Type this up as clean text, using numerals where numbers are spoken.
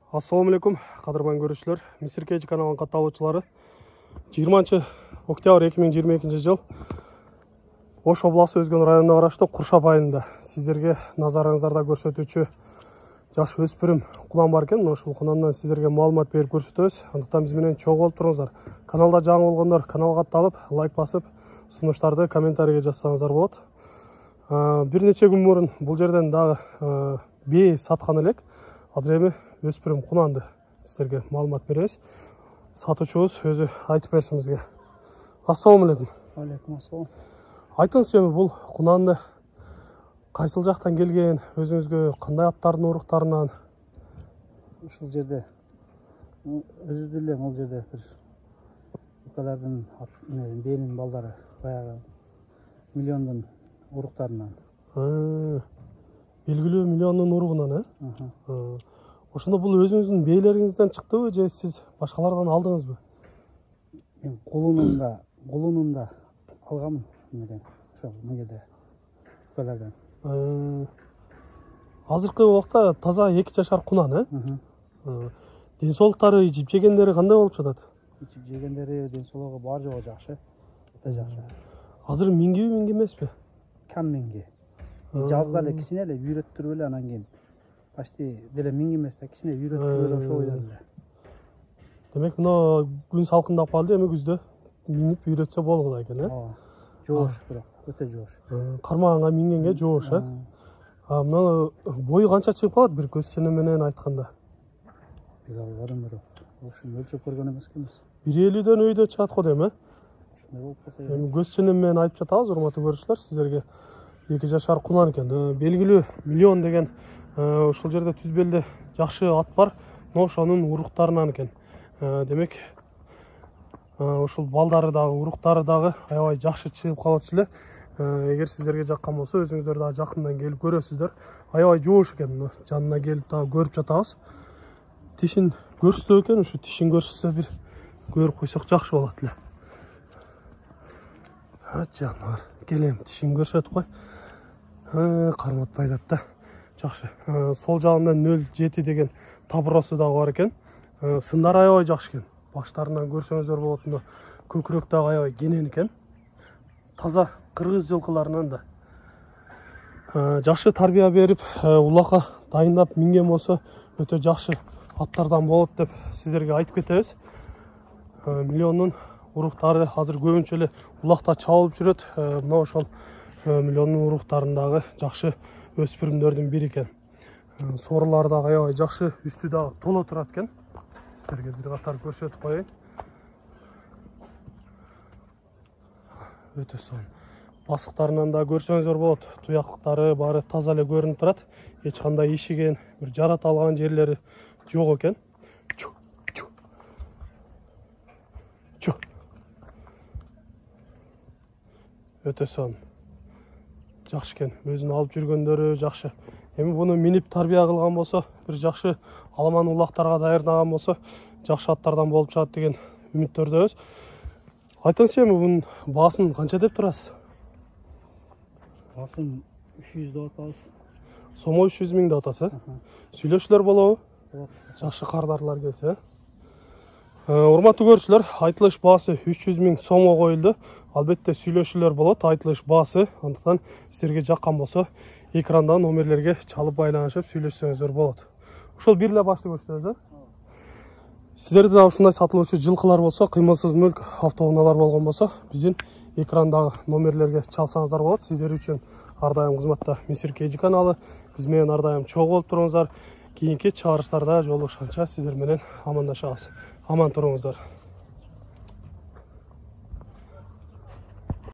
Ассаламу алейкум, қадырман көрушілер. Мисир Кейджи каналының катталуучулары. 20 октябрь 2022 жыл Ош обласы Өзгөн районуна караштуу Куршап айылында сиздерге назарыңыздарда көрсөтүүчү жаш өспүрүм кулан бар экен. Ушул куландан сиздерге маалымат берип көрсөтөбүз. Андыктан биз менен чогуу болуп туруңуздар. Каналда жаңы болгондор каналга катталып, лайк басып, сунуштарды комментарийге жазсаңыздар болот. Бир нече күн мурун бул жерден дагы бээ саткан элек. Азыр эми өспүрүм кунанды сиздерге маалымат беребиз. Сатуучубуз өзү айтып берсин бизге. Ассаламу алейкум. Алейкум ассалам. Айтыңыз эми бул кунанды кайсыл жактан келген, өзүңүзгө кандай аттардын уруктарынан? Ушул жерде өзү деле бул жерде бир укалардын бээлин балдары баягы миллиондун уруктарынан. Белгилүү миллиондун уругунан, Ошондо бул өзүңүздүн бээлериңизден чыктыбы же сиз башкалардан алдыңызбы? Мен колунунда алгам немеден, ошол жерде укалардан. Азыркы убакта таза 2 жашар кунан, Ден соолуктары, ичип жегендери кандай болуп жатат? Ичип жегендери, ден соолугу бар жогу жакшы. Өтө жакшы. Азыр мингиби, минги эмеспи? Кам минги. Жазда эле кичине эле үйрөттүрүп эле анан кийин почти деле минги эмес да, кичине үйрөттүрүп эле ошол бойдон эле. Демек, мына күн салкындап калды, эми күздө минип үйрөтсө болгула экен, Ооба. Жоош бирок, өтө жоош. Кармаганга мингенге жоош, Мына бою канча чыгып калат бир көз чене менен айтканда? Бир албадым бирок. Ошону өлчөп көргөн эмес экенбиз. 1.50дөн өйдө чыгат го дейм, Ошондой болуп калса. Эми көз чене менен айтып жатабыз, урматтуу көрүүчүлөр, сиздерге 2 жашар кунан экен. Белгилүү миллион деген ушул жерде түзбелде жакшы ат бар, но ошонун уруктарынан экен. Демек, ушул балдары дагы, уруктары дагы аябай жакшы чыгып калат эле. Эгер сиздерге жаккан болсо, өзүңүздөр дагы жакындан келип көрөсүздөр. Аябай жоош экен, жанына келип дагы көрүп жатабыз. Тишин көрсөтө экен, ушу тишин көрсөтсө бир көрүп койсок жакшы болот эле. Жаныбар, келем, тишин көрсөтүп кой. Карматпай да. Жакшы. Сол жагында 0,7 деген табыросу дагы бар экен. Сындары аябай жакшы экен. Баштарынан көрсөңүздөр болот, көкүрөк дагы аябай кенен экен. Таза кыргыз жылкыларынан да. Жакшы тарбия берип, улакка дайындап минген болсо, өтө жакшы аттардан болот деп сиздерге айтып кетебиз. Миллиондун уруктары азыр көбүнчө эле улакта чабылып жүрөт. Мына ошол миллиондун уруктарындагы жакшы өспүрүмдөрдүн бири экен. Соорулары дагы аябай жакшы, үстү дагы толо турат экен. Сиздерге бир катар көрсөтүп коеюн. Өтө сонун. Басыктарынан да көрсөңүздөр болот. Туяктары баары таза эле көрүнүп турат. Эч кандай ишиген, бир жарата алган жерлери жок экен. Өтө сонун. Жакшы экен. Өзүн алып жүргөндөрү жакшы. Эми буну минип тарбия кылган болсо, бир жакшы аламан улактарга даярдаган болсо, жакшы аттардан болуп чыгат деген үмүттөрдөбүз. Айтыңызчы, эми бунун баасын канча деп турасыз? Баасын 300 деп атабыз. Сомой 300 миң деп атасыз, Сүйлөшүлөр болобу? Жакшы кардарлар келсе. Урматтуу көрүүчүлөр, айтылыш баасы 300 миң сомго коюлду. Албетте сүйлөшүүлөр болот, айтылыш баасы. Андыктан сиздерге жаккан болсо, экрандан номерлерге чалып байланышып сүйлөшсөңүздөр болот. Ошол бир эле башты көрсөтөбүз, Сиздерде да ушундай сатылуучу жылкылар болсо, кыймылсыз мүлк автоунаалар болгон болсо, биздин экрандагы номерлерге чалсаңыздар болот. Сиздер үчүн ар дайым кызматта Мисир Кейджи каналы. Биз менен ар дайым чогуу болуп туруңуздар. Кийинки чыгарыштарда жолугушканча сиздер менен амандашабыз. Аман туруңуздар.